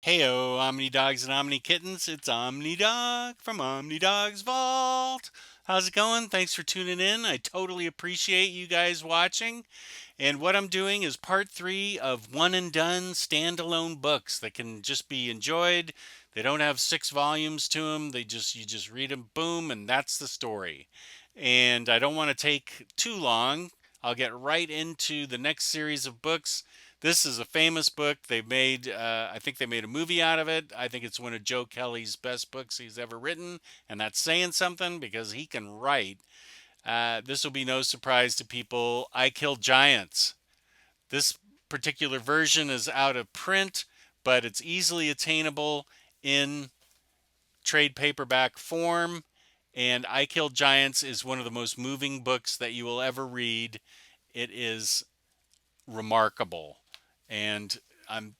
Heyo, OmniDogs and OmniKittens. It's OmniDog from OmniDog's Vault. How's it going? Thanks for tuning in. I totally appreciate you guys watching. And what I'm doing is part three of one and done standalone books that can just be enjoyed. They don't have 6 volumes to them. You just read them, boom, and that's the story. And I don't want to take too long. I'll get right into the next series of books. This is a famous book. I think they made a movie out of it. I think it's one of Joe Kelly's best books he's ever written, and that's saying something because he can write. This will be no surprise to people. I Kill Giants. This particular version is out of print, but it's easily attainable in trade paperback form. And I Kill Giants is one of the most moving books that you will ever read. It is remarkable. And I'm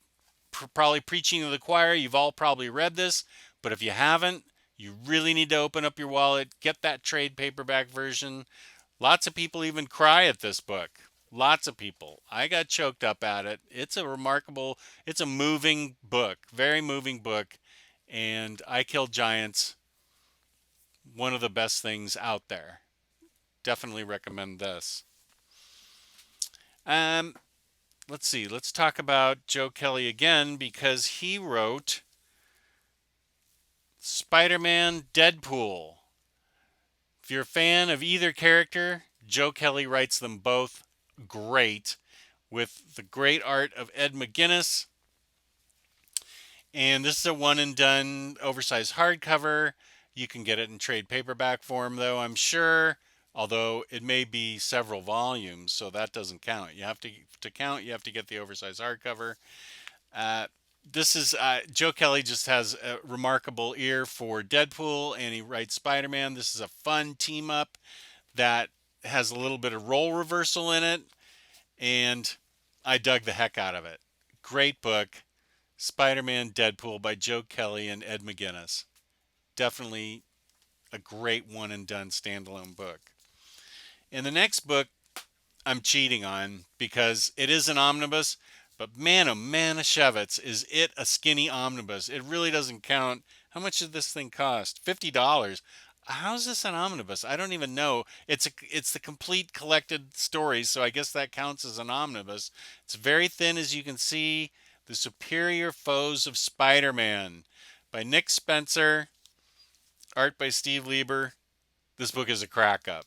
probably preaching to the choir. You've all probably read this, but if you haven't, you really need to open up your wallet, get that trade paperback version. Lots of people even cry at this book. Lots of people. I got choked up at it. It's a moving book, very moving book. And I Kill Giants, one of the best things out there. Definitely recommend this. Um, let's see. Let's talk about Joe Kelly again because he wrote SpiderMan Deadpool. If you're a fan of either character, Joe Kelly writes them both great with the great art of Ed McGuinness. And this is a one and done oversized hardcover. You can get it in trade paperback form, though, I'm sure. Although it may be several volumes, so that doesn't count. You have to get the oversized hardcover. Uh, this is Joe Kelly just has a remarkable ear for Deadpool, and he writes Spider-Man. This is a fun team up that has a little bit of role reversal in it, and I dug the heck out of it. Great book, Spider-Man Deadpool by Joe Kelly and Ed McGuinness. Definitely a great one and done standalone book. In the next book, I'm cheating on because it is an omnibus, but man, oh man, a Shevitz, is it a skinny omnibus? It really doesn't count. How much did this thing cost? $50. How's this an omnibus? I don't even know. It's the complete collected stories, so I guess that counts as an omnibus. It's very thin, as you can see. The Superior Foes of Spider-Man by Nick Spencer, art by Steve Lieber. This book is a crack up.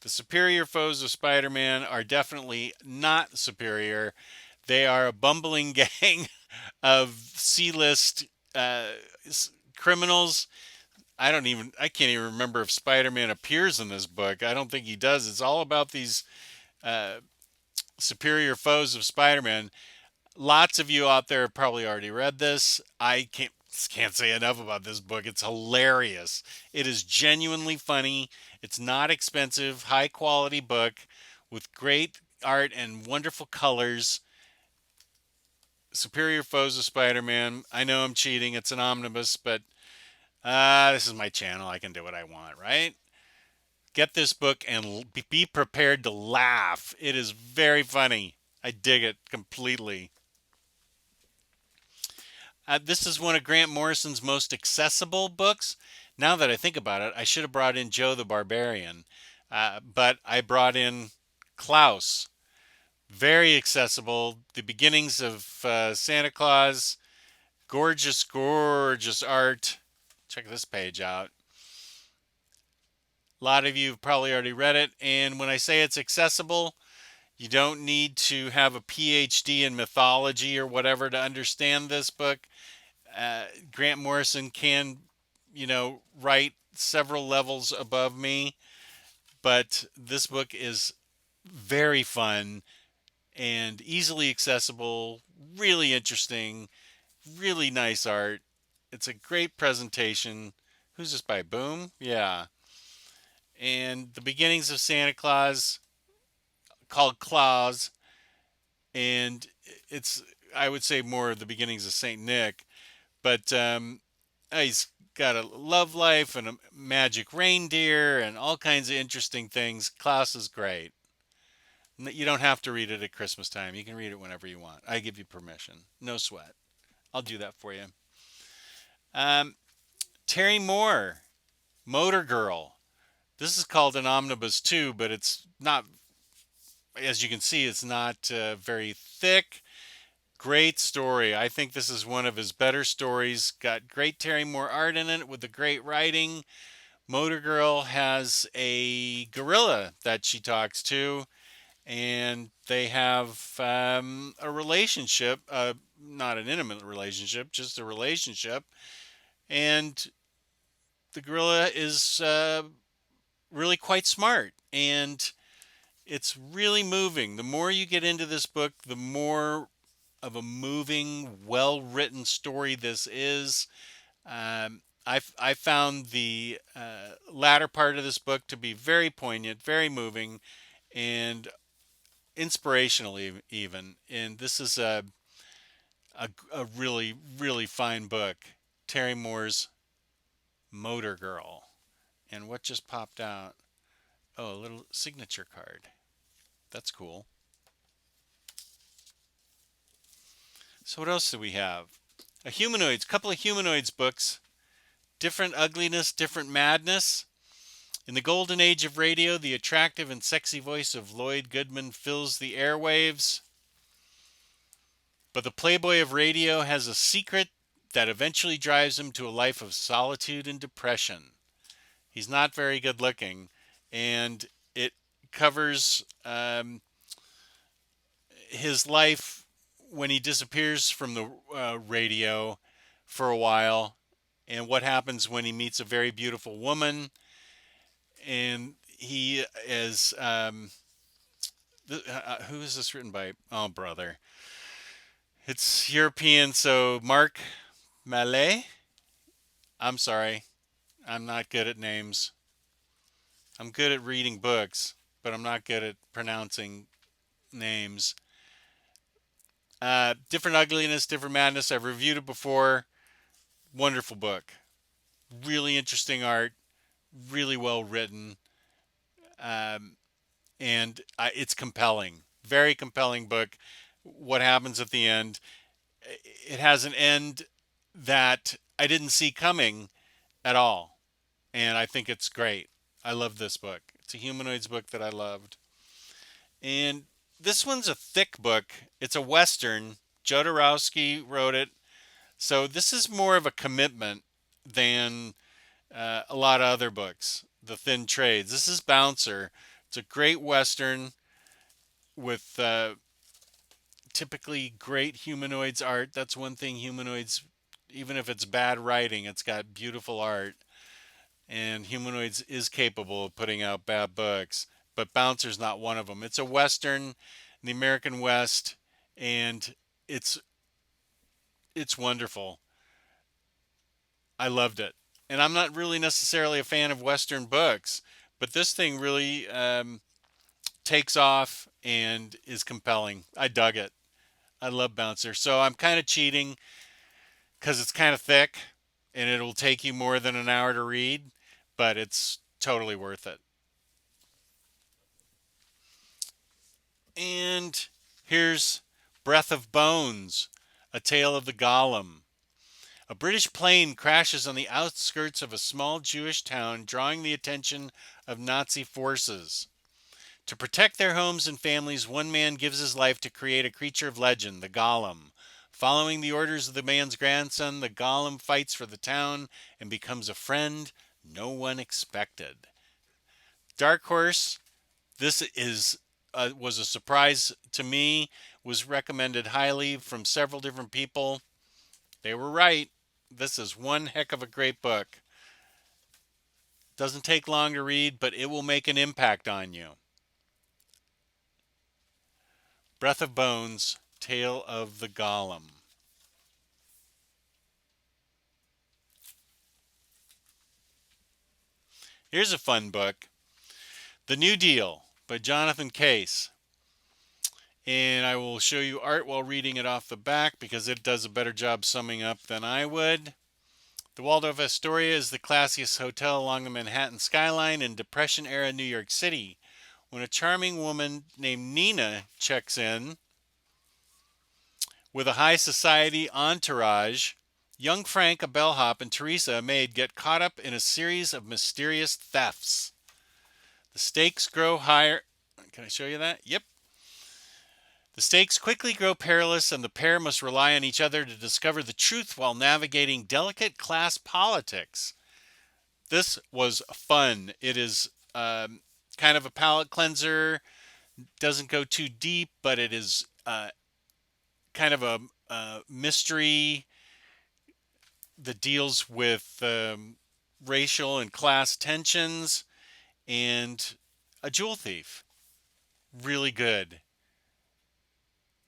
The superior foes of Spider Man are definitely not superior. They are a bumbling gang of C list criminals. I can't even remember if Spider Man appears in this book. I don't think he does. It's all about these uh, superior foes of Spider Man. Lots of you out there have probably already read this. I can't say enough about this book. It's hilarious. It is genuinely funny. It's not expensive, high quality book with great art and wonderful colors. Superior Foes of Spider-Man. I know I'm cheating. It's an omnibus, but this is my channel. I can do what I want, right? Get this book and be prepared to laugh. It is very funny. I dig it completely. This is one of Grant Morrison's most accessible books. Now that I think about it, I should have brought in Joe the Barbarian, but I brought in Klaus. Very accessible. The beginnings of Santa Claus. Gorgeous, gorgeous art. Check this page out. A lot of you have probably already read it. And when I say it's accessible, you don't need to have a PhD in mythology or whatever to understand this book. Grant Morrison can, write several levels above me, but this book is very fun and easily accessible, really interesting, really nice art. It's a great presentation. Who's this by? Boom? Yeah. And the beginnings of Santa Claus, called Claus, and it's, I would say, more of the beginnings of Saint Nick, but he's got a love life and a magic reindeer and all kinds of interesting things. Klaus is great. You don't have to read it at Christmas time. You can read it whenever you want. I give you permission. No sweat. I'll do that for you. Um, Terry Moore, Motor Girl. This is called an omnibus too, but it's not, as you can see, it's not very thick. Great story. I think this is one of his better stories. Got great Terry Moore art in it with the great writing. Motor Girl has a gorilla that she talks to, and they have a relationship, not an intimate relationship, just a relationship. And the gorilla is really quite smart, and it's really moving. The more you get into this book, the more of a moving, well-written story this is. I found the latter part of this book to be very poignant, very moving, and inspirational even. And this is a really, really fine book. Terry Moore's Motor Girl. And what just popped out? Oh, a little signature card. That's cool. So what else do we have? A humanoids, couple of humanoids books. Different ugliness, different madness. In the golden age of radio, the attractive and sexy voice of Lloyd Goodman fills the airwaves. But the playboy of radio has a secret that eventually drives him to a life of solitude and depression. He's not very good looking, and it covers his life when he disappears from the radio for a while, and what happens when he meets a very beautiful woman. And he is who is this written by? Oh, brother, it's European, so Mark Mallet. I'm sorry, I'm not good at names. I'm good at reading books, but I'm not good at pronouncing names. Different Ugliness, Different Madness. I've reviewed it before. Wonderful book. Really interesting art. Really well written. Um, and it's compelling. Very compelling book. What happens at the end? It has an end that I didn't see coming at all. And I think it's great. I love this book. It's a humanoids book that I loved. And this one's a thick book. It's a Western. Jodorowsky wrote it. So this is more of a commitment than a lot of other books. The Thin Trades. This is Bouncer. It's a great Western with typically great humanoids art. That's one thing humanoids, even if it's bad writing, it's got beautiful art. And humanoids is capable of putting out bad books. But Bouncer's not one of them. It's a Western in the American West, and it's wonderful. I loved it. And I'm not really necessarily a fan of Western books, but this thing really takes off and is compelling. I dug it. I love Bouncer. So I'm kind of cheating because it's kind of thick and it'll take you more than an hour to read, but it's totally worth it. And here's Breath of Bones, A Tale of the Golem. A British plane crashes on the outskirts of a small Jewish town, drawing the attention of Nazi forces. To protect their homes and families, one man gives his life to create a creature of legend, the Golem. Following the orders of the man's grandson, the Golem fights for the town and becomes a friend no one expected. Dark Horse, this is was a surprise to me, was recommended highly from several different people. They were right. This is one heck of a great book. Doesn't take long to read, but it will make an impact on you. Breath of Bones, Tale of the Golem. Here's a fun book. The New Deal by Jonathan Case. And I will show you art while reading it off the back because it does a better job summing up than I would. The Waldorf Astoria is the classiest hotel along the Manhattan skyline in Depression-era New York City. When a charming woman named Nina checks in, With a high society entourage, young Frank, a bellhop, and Teresa, a maid, get caught up in a series of mysterious thefts. The stakes grow higher. Can I show you that? Yep. The stakes quickly grow perilous, and the pair must rely on each other to discover the truth while navigating delicate class politics. This was fun. It is kind of a palate cleanser. Doesn't go too deep, but it is kind of a mystery that deals with racial and class tensions and a jewel thief. Really good.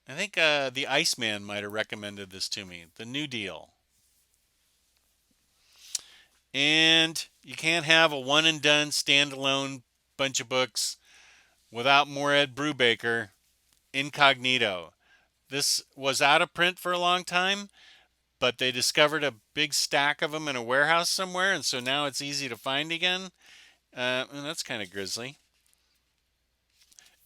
I think the Iceman might have recommended this to me. The New Deal. And you can't have a one and done standalone bunch of books without more Ed Brubaker. Incognito. This was out of print for a long time, but they discovered a big stack of them in a warehouse somewhere, and so now it's easy to find again. And that's kind of grisly.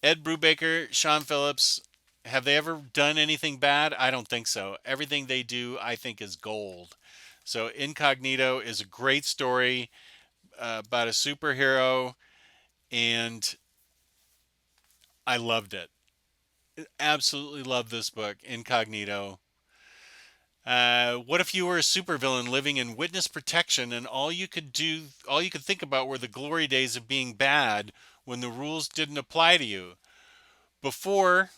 Ed Brubaker, Sean Phillips, have they ever done anything bad? I don't think so. Everything they do, I think, is gold. So Incognito is a great story about a superhero, and I loved it. Absolutely love this book, Incognito. What if you were a supervillain living in witness protection and all you could think about were the glory days of being bad when the rules didn't apply to you? Before,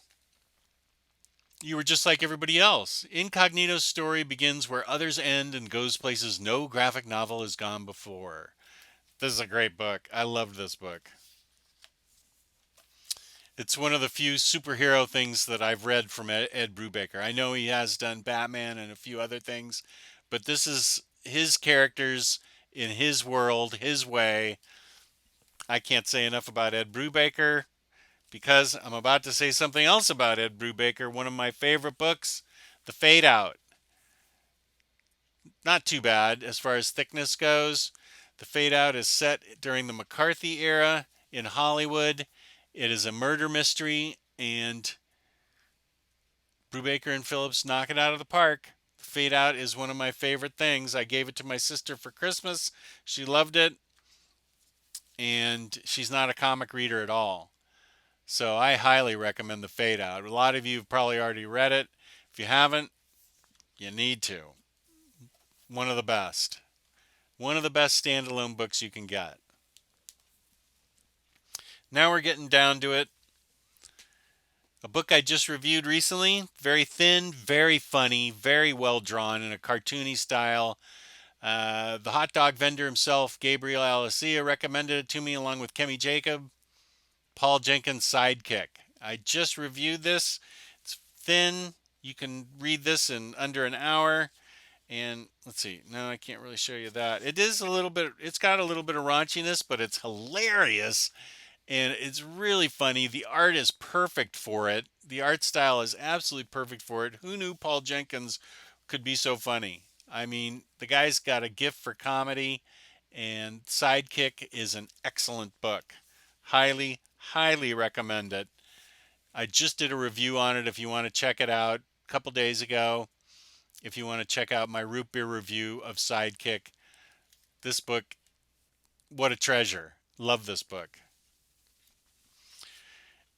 you were just like everybody else. Incognito's story begins where others end and goes places no graphic novel has gone before. This is a great book. I loved this book. It's one of the few superhero things that I've read from Ed Brubaker. I know he has done Batman and a few other things, but this is his characters in his world, his way. I can't say enough about Ed Brubaker because I'm about to say something else about Ed Brubaker, one of my favorite books, The Fade Out. Not too bad as far as thickness goes. The Fade Out is set during the McCarthy era in Hollywood. It is a murder mystery, and Brubaker and Phillips knock it out of the park. The Fade Out is one of my favorite things. I gave it to my sister for Christmas. She loved it, and she's not a comic reader at all. So I highly recommend The Fade Out. A lot of you have probably already read it. If you haven't, you need to. One of the best. One of the best standalone books you can get. Now we're getting down to it. A book I just reviewed recently. Very thin, very funny, very well drawn in a cartoony style. The hot dog vendor himself, Gabriel Alicia, recommended it to me along with Kemi Jacob, Paul Jenkins' Sidekick. I just reviewed this. It's thin. You can read this in under an hour. And let's see. No, I can't really show you that. It is a little bit, it's got a little bit of raunchiness, but it's hilarious. And it's really funny. The art is perfect for it. The art style is absolutely perfect for it. Who knew Paul Jenkins could be so funny? I mean, the guy's got a gift for comedy, and Sidekick is an excellent book. Highly, highly recommend it. I just did a review on it if you want to check it out a couple days ago. If you want to check out my root beer review of Sidekick, this book, what a treasure. Love this book.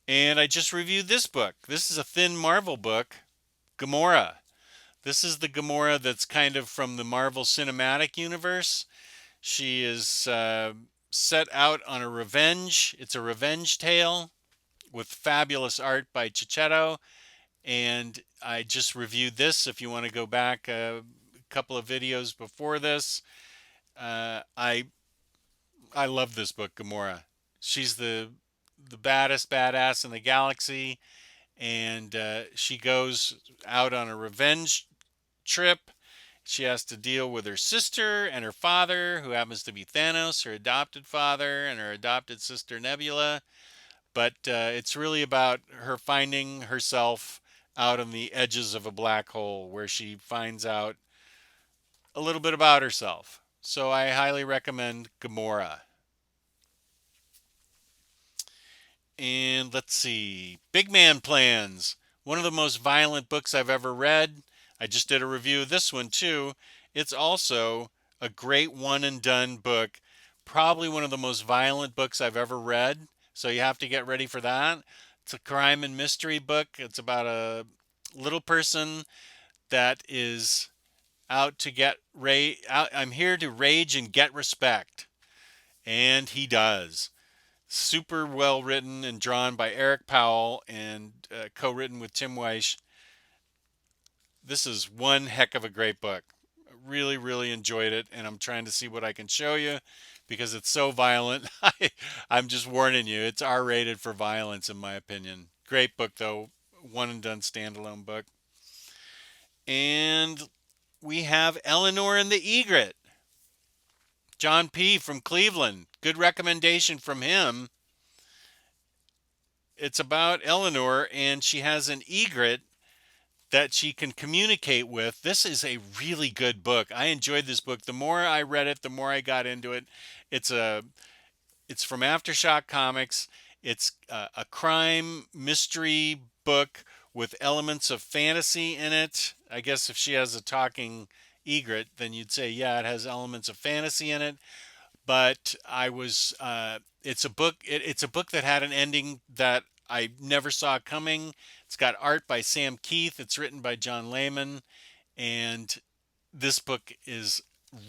And I just reviewed this book. This is a thin Marvel book, Gamora. This is the Gamora that's kind of from the Marvel Cinematic Universe. She is set out on a revenge. It's a revenge tale with fabulous art by Chichetto. And I just reviewed this. If you want to go back a couple of videos before this, I love this book, Gamora. She's the baddest badass in the galaxy, and she goes out on a revenge trip. She has to deal with her sister and her father, who happens to be Thanos, her adopted father, and her adopted sister Nebula. But it's really about her finding herself out on the edges of a black hole where she finds out a little bit about herself. So I highly recommend Gamora. And let's see, Big Man Plans. One of the most violent books I've ever read. I just did a review of this one too. It's also a great one and done book. Probably one of the most violent books I've ever read. So you have to get ready for that. It's a crime and mystery book. It's about a little person that is out to get I'm here to rage and get respect, and he does. Super well written and drawn by Eric Powell and co-written with Tim Weiss. This is one heck of a great book. Really, really enjoyed it, and I'm trying to see what I can show you because it's so violent. I'm just warning you, it's R-rated for violence, in my opinion. Great book, though. One and done standalone book. And we have Eleanor and the Egret. John P. from Cleveland. Good recommendation from him. It's about Eleanor, and she has an egret that she can communicate with. This is a really good book. I enjoyed this book. The more I read it, the more I got into it. It's a it's from Aftershock Comics. It's a crime mystery book with elements of fantasy in it. I guess if she has a talking egret, then you'd say, yeah, it has elements of fantasy in it. But I was, it's a book. It's a book that had an ending that I never saw coming. It's got art by Sam Keith. It's written by John Layman, and this book is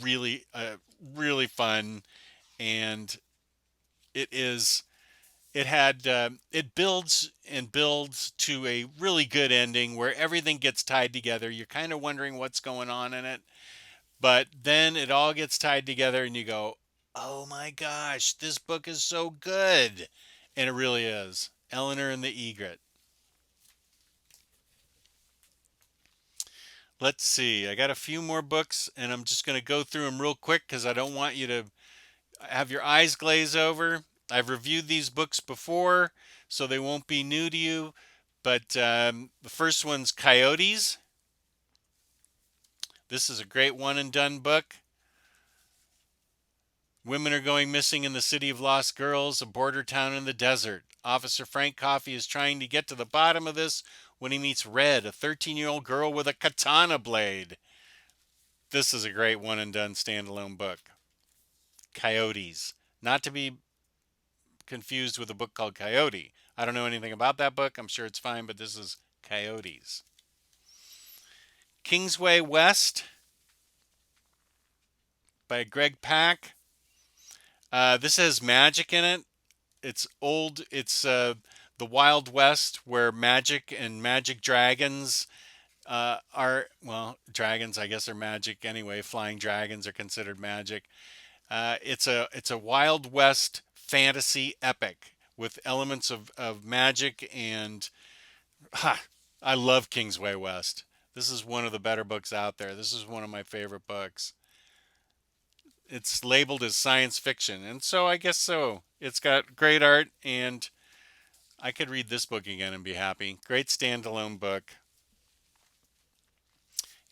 really, really fun. And it is it builds and builds to a really good ending where everything gets tied together. You're kind of wondering what's going on in it, but then it all gets tied together and you go, "Oh my gosh, this book is so good." And it really is. Eleanor and the Egret. Let's see. I got a few more books and I'm just going to go through them real quick cuz I don't want you to have your eyes glaze over. I've reviewed these books before, so they won't be new to you. But the first one's Coyotes. This is a great one and done book. Women are going missing in the city of Lost Girls, a border town in the desert. Officer Frank Coffey is trying to get to the bottom of this when he meets Red, a 13-year-old girl with a katana blade. This is a great one and done standalone book. Coyotes. Not to be confused with a book called Coyote. I don't know anything about that book. I'm sure it's fine, but this is Coyotes. Kingsway West by Greg Pak. This has magic in it. It's old. It's the Wild West where magic and magic dragons are, well, dragons I guess are magic anyway. Flying dragons are considered magic. It's a Wild West fantasy epic with elements of magic and I love Kingsway West. This is one of the better books out there. This is one of my favorite books. It's labeled as science fiction, and so I guess so. It's got great art, and I could read this book again and be happy. Great standalone book.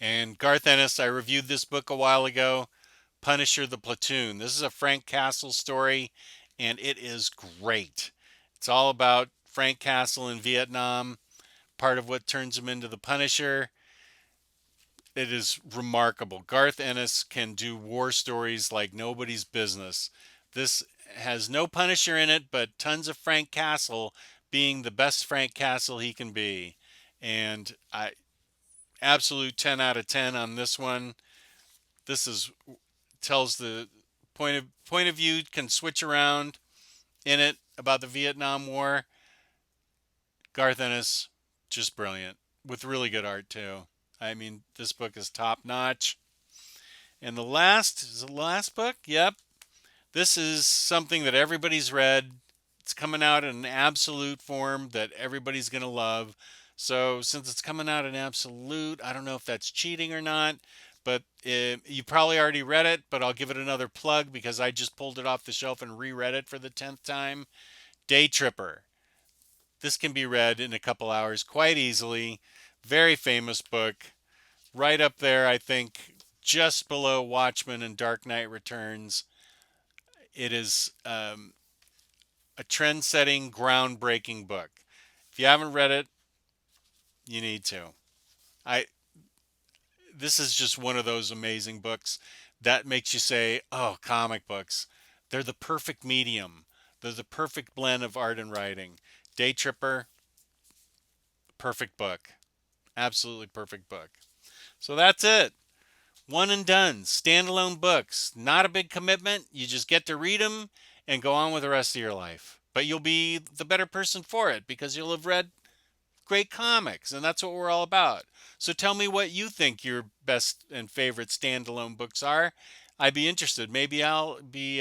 And Garth Ennis, I reviewed this book a while ago. Punisher the Platoon. This is a Frank Castle story, and it is great. It's all about Frank Castle in Vietnam, part of what turns him into the Punisher. It is remarkable. Garth Ennis can do war stories like nobody's business. This has no Punisher in it, but tons of Frank Castle being the best Frank Castle he can be. And I absolute 10 out of 10 on this one. This is tells the point of view can switch around in it about the Vietnam War. Garth Ennis, just brilliant with really good art too. I mean, this book is top notch. And the last is the last book. Yep, this is something that everybody's read. It's coming out in an absolute form that everybody's gonna love. So since it's coming out in absolute, I don't know if that's cheating or not. But you probably already read it, but I'll give it another plug because I just pulled it off the shelf and reread it for the 10th time. Daytripper. This can be read in a couple hours quite easily. Very famous book. Right up there, I think, just below Watchmen and Dark Knight Returns. It is a trend setting, groundbreaking book. If you haven't read it, You need to. I This is just one of those amazing books that makes you say, "Oh, comic books. They're the perfect medium. They're the perfect blend of art and writing." Daytripper, perfect book. Absolutely perfect book. So that's it. One and done. Standalone books. Not a big commitment. You just get to read them and go on with the rest of your life. But you'll be the better person for it because you'll have read great comics, and that's what we're all about. So tell me what you think your best and favorite standalone books are. I'd be interested. Maybe I'll be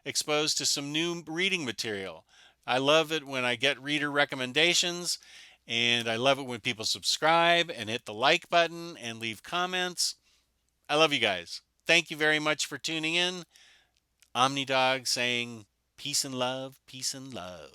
exposed to some new reading material. I love it when I get reader recommendations, and I love it when people subscribe and hit the like button and leave comments. I love you guys. Thank you very much for tuning in. OmniDog saying peace and love, peace and love.